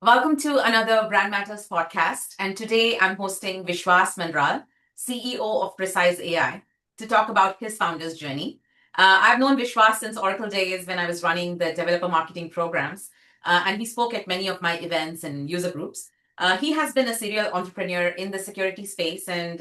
Welcome to another Brand Matters podcast. And today I'm hosting Vishwas Manral, CEO of Precize.ai, to talk about his founder's journey. I've known Vishwas since Oracle days when I was running the developer marketing programs, and he spoke at many of my events and user groups. He has been a serial entrepreneur in the security space, and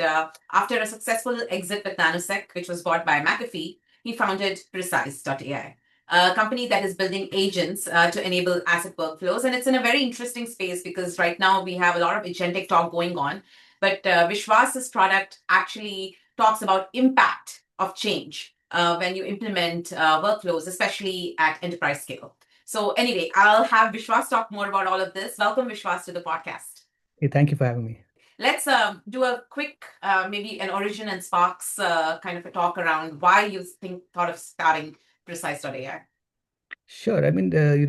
after a successful exit with Nanosec, which was bought by McAfee, he founded Precize.ai, a company that is building agents to enable asset workflows. And it's in a very interesting space because right now we have a lot of agentic talk going on. But Vishwas's product actually talks about impact of change when you implement workflows, especially at enterprise scale. So anyway, I'll have Vishwas talk more about all of this. Welcome, Vishwas, to the podcast. Hey, thank you for having me. Let's do a quick, maybe an origin and sparks kind of a talk around why you thought of starting Precize.ai. Sure. I mean,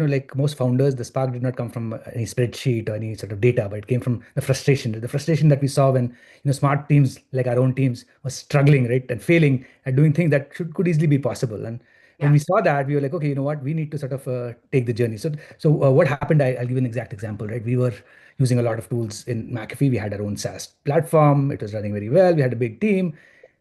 like most founders, the spark did not come from any spreadsheet or any sort of data, but it came from the frustration that we saw when, smart teams like our own teams were struggling, right, and failing at doing things that could easily be possible. And when we saw that, we were like, okay, you know what, we need to sort of take the journey. So what happened? I'll give you an exact example, right? We were using a lot of tools in McAfee. We had our own SaaS platform. It was running very well. We had a big team,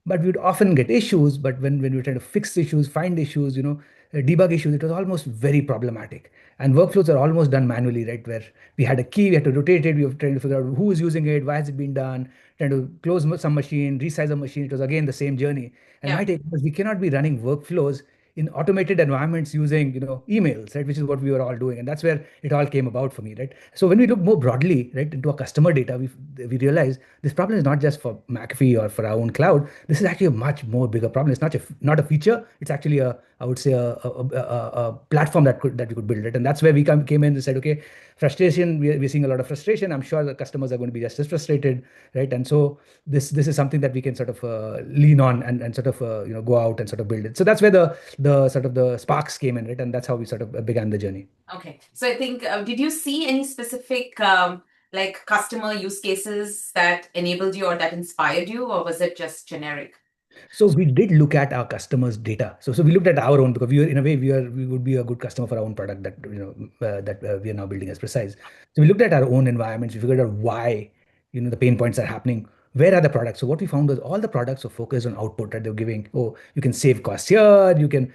but we would often get issues. But when we were trying to fix issues, find issues, debug issues, it was almost very problematic. And workflows are almost done manually, right? Where we had a key, we had to rotate it, we were trying to figure out who is using it, why has it been done, trying to close some machine, resize a machine. It was again the same journey. And my take was we cannot be running workflows in automated environments using emails, right, which is what we were all doing, and that's where it all came about for me, right? So when we look more broadly, right, into our customer data, we realize this problem is not just for McAfee or for our own cloud. This is actually a much more bigger problem. It's not a feature. It's actually I would say a platform that we could build it, and that's where we came in and said, okay, frustration. We're seeing a lot of frustration. I'm sure the customers are going to be just as frustrated, right? And so this is something that we can sort of lean on and sort of go out and sort of build it. So that's where the sort of the sparks came in, right? And that's how we sort of began the journey. Okay. So I think, did you see any specific like customer use cases that enabled you or that inspired you, or was it just generic? So we did look at our customers' data. So we looked at our own, because we were in a way we would be a good customer for our own product that we are now building as Precize. So we looked at our own environments. We figured out why the pain points are happening. Where are the products? So what we found was all the products were focused on output. Right? They were giving, oh, you can save costs here. You can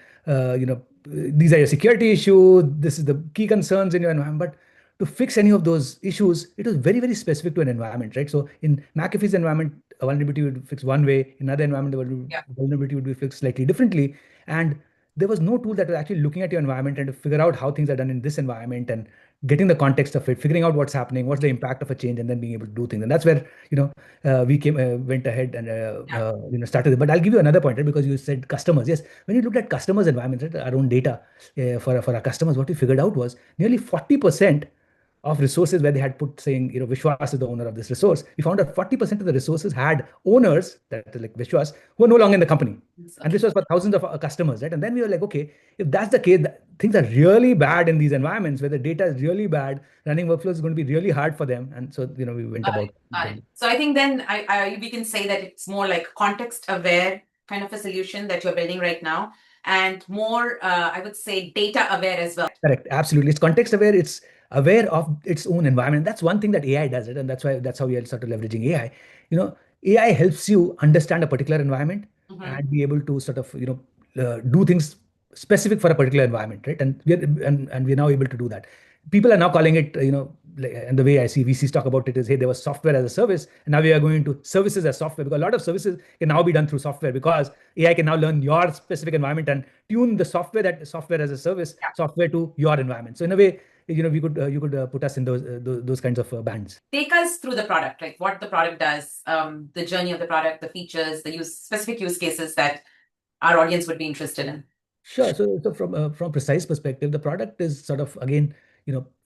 these are your security issues. This is the key concerns in your environment. But to fix any of those issues, it was very, very specific to an environment, right? So in McAfee's environment, a vulnerability would be fixed one way. In another environment, vulnerability would be fixed slightly differently. And there was no tool that was actually looking at your environment and to figure out how things are done in this environment and getting the context of it, figuring out what's happening, what's the impact of a change, and then being able to do things. And that's where went ahead and started. But I'll give you another point, right? Because you said customers. Yes, when you looked at customers' environments, right, our own data for our customers, what we figured out was nearly 40% of resources where they had put saying, Vishwas is the owner of this resource. We found that 40% of the resources had owners that like Vishwas who are no longer in the company. Okay. And this was for thousands of customers, right? And then we were like, okay, if that's the case, things are really bad in these environments where the data is really bad, running workflows is going to be really hard for them. And so, we went about. So I think then we can say that it's more like context aware kind of a solution that you're building right now, and more, I would say, data aware as well. Correct. Absolutely. It's context aware. It's aware of its own environment. That's one thing that AI does it. And that's how we are sort of leveraging AI. AI helps you understand a particular environment and be able to sort of, do things specific for a particular environment, right? And we're now able to do that. People are now calling it, and the way I see VCs talk about it is, hey, there was software as a service, and now we are going to services as software, because a lot of services can now be done through software, because AI can now learn your specific environment and tune the software as a service software to your environment. So in a way, you could put us in those kinds of bands. Take us through the product, like what the product does, the journey of the product, the features, the specific use cases that our audience would be interested in. Sure. So from Precize perspective, the product is sort of, again,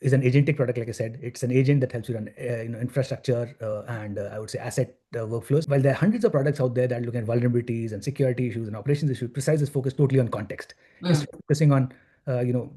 is an agentic product. Like I said, it's an agent that helps you run infrastructure and I would say asset workflows. While there are hundreds of products out there that are looking at vulnerabilities and security issues and operations issues, Precize is focused totally on context. Instead of focusing on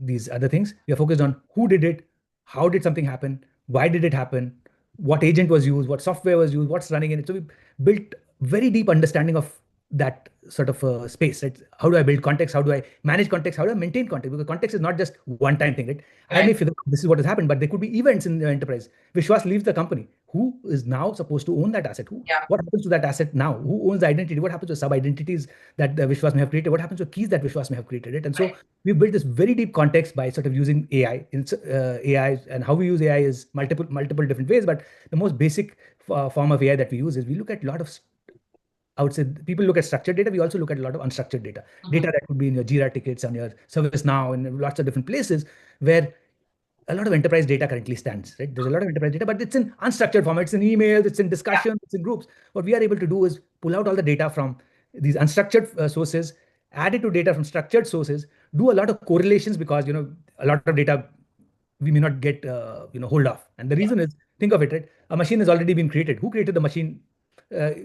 these other things, we are focused on who did it, how did something happen, why did it happen, what agent was used, what software was used, what's running in it. So we built very deep understanding of that sort of space, right? How do I build context? How do I manage context? How do I maintain context? Because context is not just one-time thing, right? I may Right. figure out this is what has happened, but there could be events in the enterprise. Vishwas leaves the company. Who is now supposed to own that asset? Yeah. What happens to that asset now? Who owns the identity? What happens to sub-identities that Vishwas may have created? What happens to keys that Vishwas may have created, right? And so Right. we built this very deep context by sort of using AI. AI, and how we use AI is multiple different ways, but the most basic form of AI that we use is we look at a lot of I would say people look at structured data. We also look at a lot of unstructured data, Mhm. data that could be in your Jira tickets, on your ServiceNow, and lots of different places where a lot of enterprise data currently stands, right? There's a lot of enterprise data, but it's in unstructured format. It's in emails, it's in Yeah. discussions, it's in groups. What we are able to do is pull out all the data from these unstructured sources, add it to data from structured sources, do a lot of correlations because, a lot of data we may not get, hold of. And the Yeah. reason is, think of it, right? A machine has already been created. Who created the machine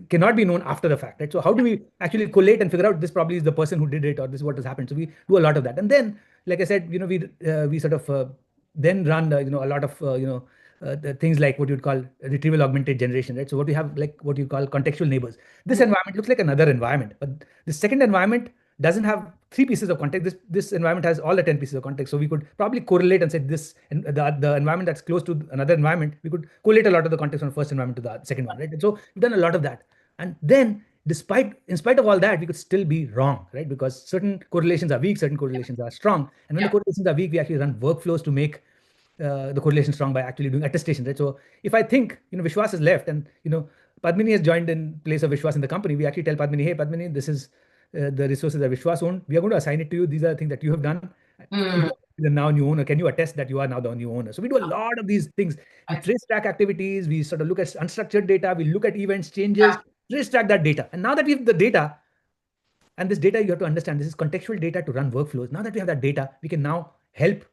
cannot be known after the fact, right? So how do we actually collate and figure out this probably is the person who did it or this is what has happened? So we do a lot of that, and then, like I said, we sort of then run a lot of the things like what you'd call retrieval augmented generation, right? So what we have, like what you call contextual neighbors. This Mhm. environment looks like another environment, but the second environment doesn't have three pieces of context. This environment has all the 10 pieces of context. So we could probably correlate and say this, and the environment that's close to another environment, we could correlate a lot of the context from the first environment to the second one, right? And so we've done a lot of that. And then, in spite of all that, we could still be wrong, right? Because certain correlations are weak, certain correlations are strong. And when the Yeah. correlations are weak, we actually run workflows to make the correlation strong by actually doing attestation, right? So if I think, Vishwas has left and, Padmini has joined in place of Vishwas in the company, we actually tell Padmini, hey, Padmini, this is the resources that Vishwas owned. We are going to assign it to you. These are the things that you have done. You Mm. are the now new owner. Can you attest that you are now the new owner? So we do a lot of these things. We Right. trace track activities. We sort of look at unstructured data. We look at events, changes, Yeah. trace track that data. And now that we have the data, and this data, you have to understand, this is contextual data to run workflows. Now that we have that data, we can now help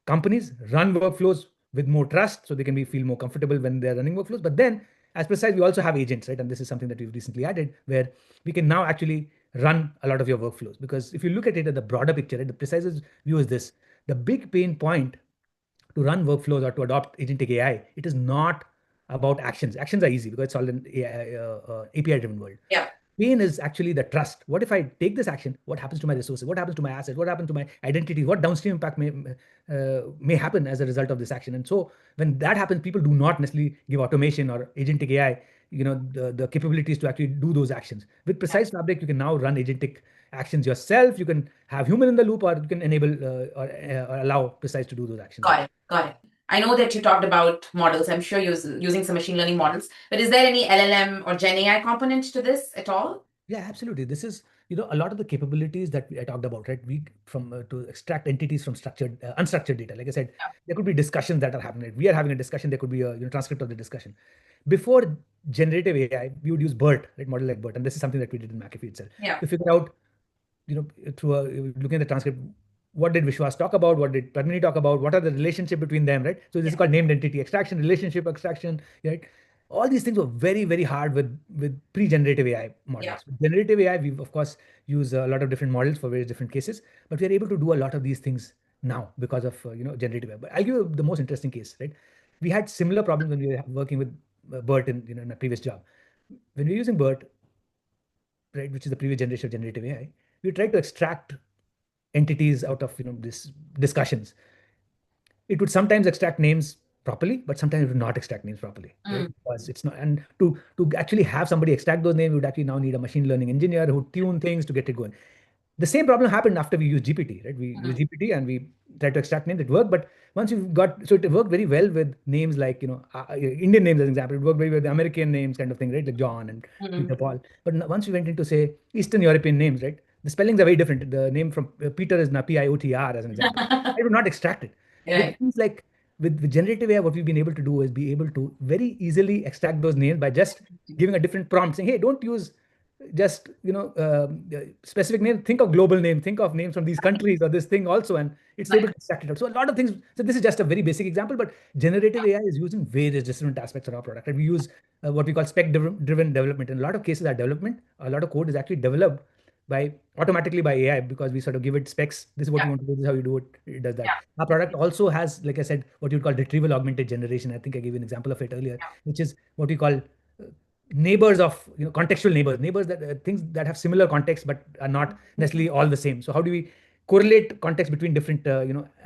companies run workflows with more trust so they can feel more comfortable when they're running workflows. But then, as Precise, we also have agents, right? And this is something that we've recently added where we can now actually run a lot of your workflows. Because if you look at it at the broader picture, right, the Precise's view is this: the big pain point to run workflows or to adopt agentic AI, it is not about actions. Actions are easy because it's all an API-driven world. Yeah. Pain is actually the trust. What if I take this action? What happens to my resources? What happens to my assets? What happens to my identity? What downstream impact may happen as a result of this action? And so when that happens, people do not necessarily give automation or agentic AI, the capabilities to actually do those actions. With Precise Fabric, you can now run agentic actions yourself. You can have human in the loop, or you can enable or allow Precise to do those actions. Got it. Got it. I know that you talked about models. I'm sure you're using some machine learning models, but is there any LLM or Gen AI component to this at all? Yeah, absolutely. This is, a lot of the capabilities that I talked about, right? We from to extract entities from unstructured data. Like I said, Yeah. there could be discussions that are happening. We are having a discussion. There could be a transcript of the discussion. Before generative AI, we would use BERT, right? Model like BERT, and this is something that we did in McAfee itself Yeah. to figure out, through looking at the transcript, what did Vishwas talk about? What did Padmini talk about? What are the relationship between them, right? So this is Yeah. called named entity extraction, relationship extraction, right? All these things were very, very hard with pre-generative AI Yeah. models. With generative AI, we've of course used a lot of different models for various different cases, but we are able to do a lot of these things now because of generative AI. But I'll give you the most interesting case, right? We had similar problems when we were working with BERT in a previous job. When we were using BERT, right, which is the previous generation of generative AI, we tried to extract entities out of these discussions. It would sometimes extract names properly, but sometimes it would not extract names properly, right? Mm. Because it's not, and to actually have somebody extract those names, we would actually now need a machine learning engineer who would tune things to get it going. The same problem happened after we used GPT, right? We used Mhm. GPT and we tried to extract names. It worked, but once you've got, so it worked very well with names like, Indian names as an example. It worked very well with American names kind of thing, right? Like John and Mhm. Peter, Paul. But once we went into, say, Eastern European names, right? The spellings are very different. The name from Peter is Piotr as an example. I would not extract it. With Right. things like, with generative AI, what we've been able to do is be able to very easily extract those names by just giving a different prompt saying, hey, don't use just specific name, think of global name, think of names from these countries or this thing also, and it's able Right. to extract it out. So a lot of things. So this is just a very basic example, but generative AI is used in various different aspects of our product, and we use what we call spec driven development. In a lot of cases, our development, a lot of code is actually developed by automatically by AI, because we sort of give it specs. This is what Yeah. you want to do, this is how you do it, it does Yeah. that. Our product also has, like I said, what you call retrieval augmented generation. I think I gave you an example of it earlier, Yeah. which is what we call neighbors of contextual neighbors that things that have similar context but are not necessarily all the same. So how do we correlate context between different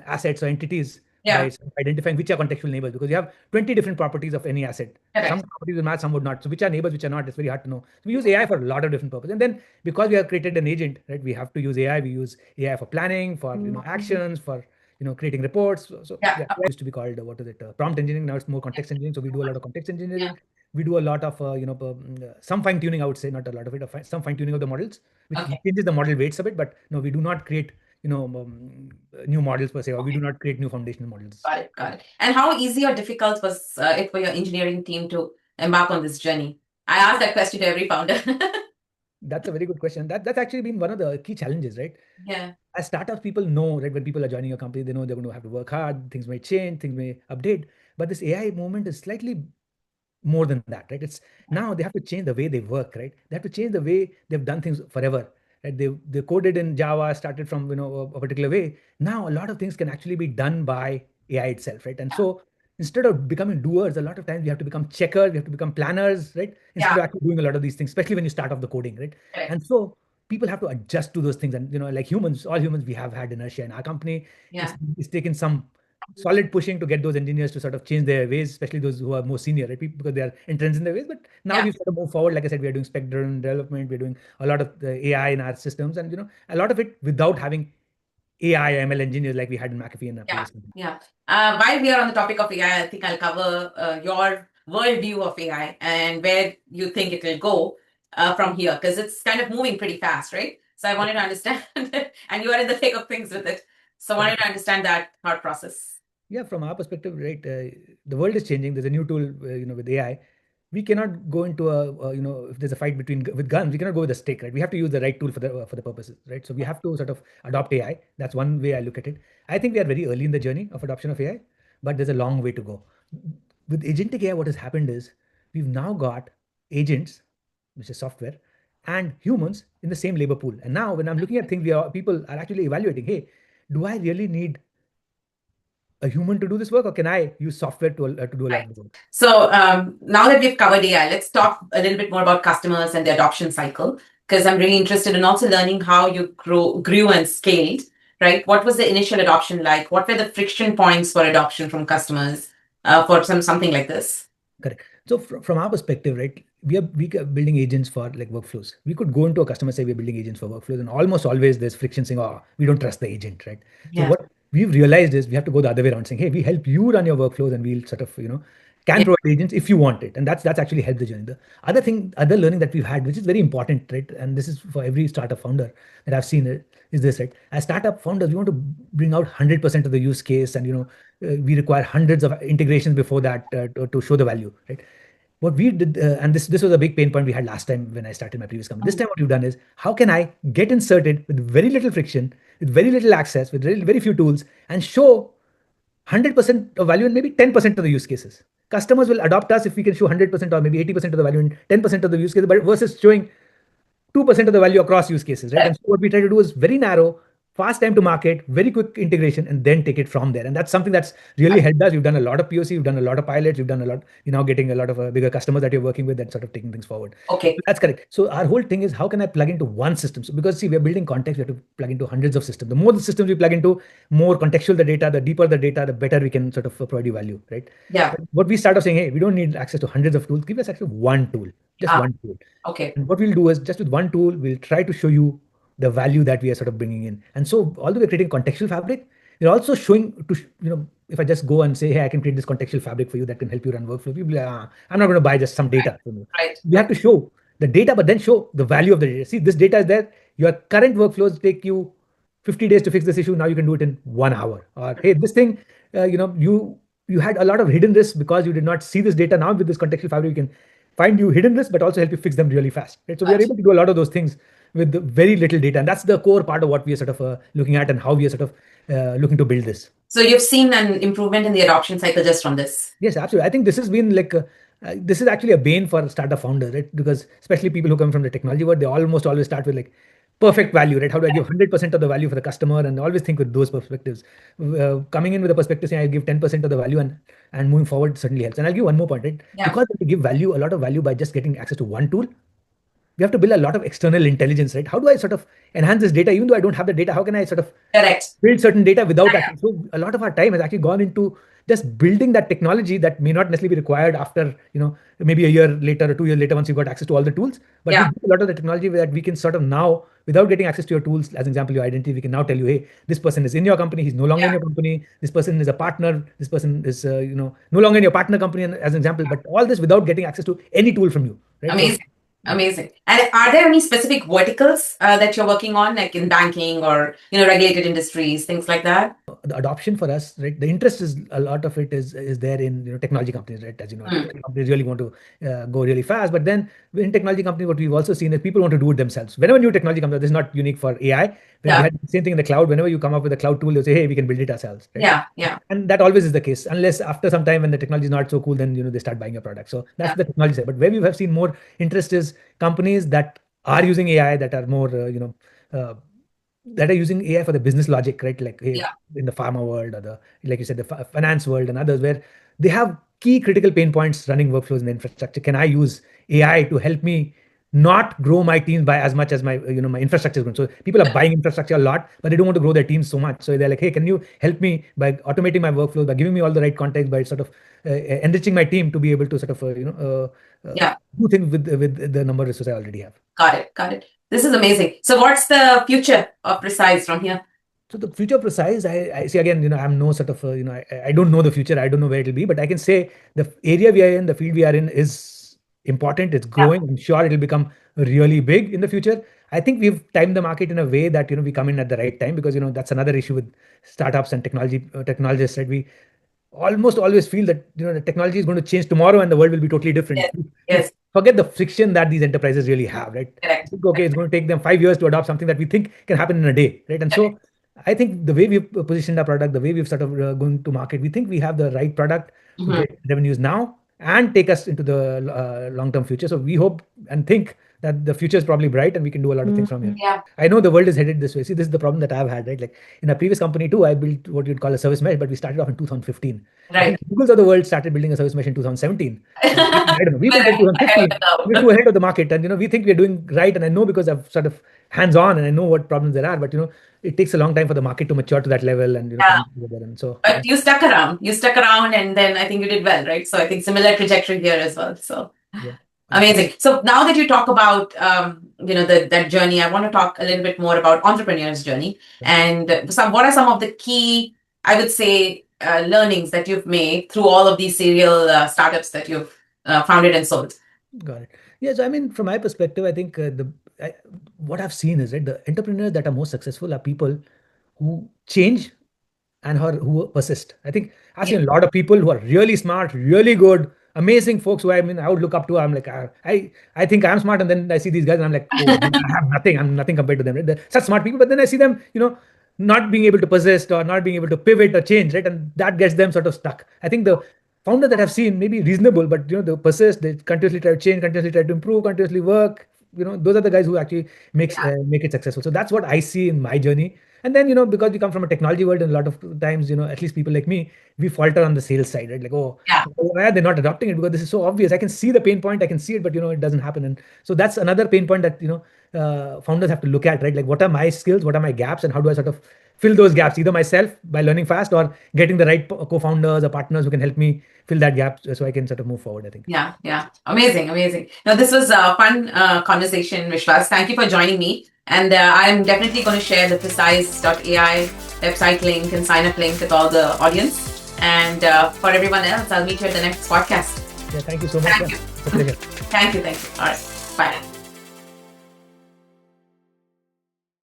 assets or entities by Yeah. identifying which are contextual neighbors? Because you have 20 different properties of any asset. Some Correct. properties will match, some would not. So which are neighbors, which are not, it's very hard to know. So we use AI for a lot of different purposes. And then because we have created an agent, right, we have to use AI. We use AI for planning, for actions, for creating reports. So Yeah. yeah, AI used to be called what is it, prompt engineering. Now it's more context engineering. So we do a lot of context engineering. We do a lot of some fine tuning, I would say, not a lot of it, some fine tuning of the models, which Okay. changes the model weights a bit. But no, we do not create new models per se, or we do not create new foundational models. Got it. Got it. And how easy or difficult was it for your engineering team to embark on this journey? I ask that question to every founder. That's a very good question. That's actually been one of the key challenges, right? Yeah. As startups, people know, right, when people are joining a company, they know they're going to have to work hard, things may change, things may update. But this AI movement is slightly more than that, right? It's now they have to change the way they work, right? They have to change the way they've done things forever, right? They coded in Java, started from a particular way. Now a lot of things can actually be done by AI itself, right? And so instead of becoming doers, a lot of times we have to become checkers, we have to become planners, right? Instead Yeah. of actually doing a lot of these things, especially when you start off the coding, right? Correct. And so people have to adjust to those things. And like humans, all humans, we have had inertia in our company. Yeah. It's taken some solid pushing to get those engineers to sort of change their ways, especially those who are more senior, right? Because they are entrenched in their ways. But now Yeah. we've sort of moved forward. Like I said, we are doing spec-driven development. We're doing a lot of the AI in our systems, and a lot of it without having AI ML engineers like we had in McAfee in our Yeah. previous company. Yeah. While we are on the topic of AI, I think I'll cover your worldview of AI and where you think it will go from here, because it's kind of moving pretty fast, right? So I wanted to understand, and you are in the thick of things with it. So I wanted to understand that thought process. Yeah, from our perspective, right, the world is changing. There's a new tool, with AI. We cannot go into if there's a fight with guns, we cannot go with a stick, right? We have to use the right tool for the purposes, right? So we have to sort of adopt AI. That's one way I look at it. I think we are very early in the journey of adoption of AI, but there's a long way to go. With agentic AI, what has happened is we've now got agents, which is software, and humans in the same labor pool. And now, when I'm looking at things, people are actually evaluating, hey, do I really need a human to do this work, or can I use software to do a lot Right. of the work? So now that we've covered AI, let's talk a little bit more about customers and the adoption cycle, because I'm really interested in also learning how you grew and scaled, right? What was the initial adoption like? What were the friction points for adoption from customers for something like this? Correct. So from our perspective, right, we are building agents for like workflows. We could go into a customer, say we're building agents for workflows, and almost always there's friction saying, oh, we don't trust the agent, right? So Yeah. what we've realized is we have to go the other way around, saying, hey, we help you run your workflows, and we'll sort of can Yeah. provide agents if you want it, and that's actually helped the journey. The other learning that we've had, which is very important, right, and this is for every startup founder that I've seen it, is this, right? As startup founders, we want to bring out 100% of the use case, and we require hundreds of integrations before that to show the value, right? What we did, and this was a big pain point we had last time when I started my previous company. This time, what we've done is, how can I get inserted with very little friction, with very little access, with very few tools, and show 100% of value and maybe 10% of the use cases. Customers will adopt us if we can show 100% or maybe 80% of the value and 10% of the use cases, but versus showing 2% of the value across use cases, right? And so what we try to do is very narrow, fast time to market, very quick integration, and then take it from there. And that's something that's really helped us. We've done a lot of POC, we've done a lot of pilots, we've done a lot, getting a lot of bigger customers that you're working with and sort of taking things forward. Okay. That's correct. So our whole thing is, how can I plug into one system? So because see, we're building context, we have to plug into hundreds of systems. The more the systems we plug into, more contextual the data, the deeper the data, the better we can sort of provide you value, right? Yeah. But what we start off saying, hey, we don't need access to hundreds of tools. Give us access to one tool, just one tool. Okay. And what we'll do is, just with one tool, we'll try to show you the value that we are sort of bringing in. And so, although we're creating contextual fabric, we're also showing to, if I just go and say, hey, I can create this contextual fabric for you that can help you run workflow, people are like, I'm not going to buy just some data from you. Right. You have to show the data, but then show the value of the data. See, this data is there. Your current workflows take you 50 days to fix this issue. Now you can do it in 1 hour. Or, hey, this thing, you had a lot of hidden risks because you did not see this data. Now with this contextual fabric, you can find you hidden risks, but also help you fix them really fast. Right? So we are able to do a lot of those things with very little data, and that's the core part of what we are sort of looking at and how we are sort of looking to build this. So you've seen an improvement in the adoption cycle just from this. Yes, absolutely. I think this has been like this is actually a bane for startup founders, right? Because especially people who come from the technology world, they almost always start with like perfect value, right? How do I give 100% of the value for the customer, and always think with those perspectives. Coming in with a perspective saying I give 10% of the value, and moving forward certainly helps. And I'll give one more point, right? Yeah. Because we give value, a lot of value by just getting access to one tool, we have to build a lot of external intelligence, right? How do I sort of enhance this data? Even though I don't have the data, how can I sort of Correct. build certain data without actually? So a lot of our time has actually gone into just building that technology that may not necessarily be required after, maybe a year later or 2 years later once you've got access to all the tools. But we do a lot of the technology that we can sort of now, without getting access to your tools, as an example, your identity, we can now tell you, hey, this person is in your company, he's no longer in your company. This person is a partner. This person is, no longer in your partner company, as an example. But all this without getting access to any tool from you, right? Amazing. So, amazing. And are there any specific verticals that you're working on, like in banking or regulated industries, things like that? The adoption for us, right? The interest is, a lot of it is there in technology companies, right? As you know, technology companies really want to go really fast. But then in technology companies, what we've also seen is people want to do it themselves. Whenever new technology comes out, this is not unique for AI. We had the same thing in the cloud. Whenever you come up with a cloud tool, they say, hey, we can build it ourselves. Right? Yeah. And that always is the case, unless after some time when the technology is not so cool, then they start buying your product. So that's the technology side. But where we have seen more interest is companies that are using AI, that are more that are using AI for the business logic, right? Like in the pharma world, or like you said, the finance world and others, where they have key critical pain points running workflows in the infrastructure. Can I use AI to help me not grow my team by as much as my my infrastructure is growing? So people are buying infrastructure a lot, but they don't want to grow their teams so much. So they're like, hey, can you help me by automating my workflow, by giving me all the right context, by sort of enriching my team to be able to sort of do things with the number of resources I already have. Got it. This is amazing. So what's the future of Precize from here? So the future of Precize, I see again, I'm no sort of, I don't know the future. I don't know where it'll be, but I can say the area we are in, the field we are in is important. It's growing. I'm sure it'll become really big in the future. I think we've timed the market in a way that, we come in at the right time, because, that's another issue with startups and technologists, right? We almost always feel that, the technology is going to change tomorrow and the world will be totally different. Yes. Forget the friction that these enterprises really have, right? Correct. Okay, it's going to take them 5 years to adopt something that we think can happen in a day, right? And so I think the way we've positioned our product, the way we've sort of going to market, we think we have the right product to get revenues now and take us into the long-term future. So we hope and think that the future is probably bright and we can do a lot of things from here. Yeah. I know the world is headed this way. See, this is the problem that I've had, right? Like in a previous company too, I built what you'd call a service mesh, but we started off in 2015. Right. I think Googles of the world started building a service mesh in 2017. I don't know. We built it in 2015. We're too ahead of the market, and we think we're doing right. And I know because I've sort of hands-on and I know what problems there are, but it takes a long time for the market to mature to that level, and come together. And so, but you stuck around. And then I think you did well, right? So I think similar trajectory here as well. So amazing. So now that you talk about that journey, I want to talk a little bit more about entrepreneur's journey, and what are some of the key, I would say, learnings that you've made through all of these serial startups that you've founded and sold. Got it. Yeah. So I mean, from my perspective, I think what I've seen is, right, the entrepreneurs that are most successful are people who change and who persist. I think I've seen a lot of people who are really smart, really good, amazing folks who I would look up to. I'm like, I think I'm smart, and then I see these guys and I'm like, oh, I have nothing. I'm nothing compared to them. Right? They're such smart people, but then I see them, not being able to persist or not being able to pivot or change, right? And that gets them sort of stuck. I think the founder that I've seen may be reasonable, but they persist, they continuously try to change, continuously try to improve, continuously work. Those are the guys who actually make it successful. So that's what I see in my journey. And then, because we come from a technology world, and a lot of times, at least people like me, we falter on the sales side, right? Like, why are they not adopting it? Because this is so obvious. I can see the pain point, I can see it, but it doesn't happen. And so that's another pain point that founders have to look at, right? Like, what are my skills, what are my gaps, and how do I sort of fill those gaps, either myself by learning fast or getting the right co-founders or partners who can help me fill that gap so I can sort of move forward, I think. Yeah. Amazing. Now, this was a fun conversation, Vishwas. Thank you for joining me. And I'm definitely going to share the Precize.ai website link and sign up link with all the audience. And for everyone else, I'll meet you at the next podcast. Yeah, thank you so much. Thank you. It's a pleasure. Thank you. All right. Bye.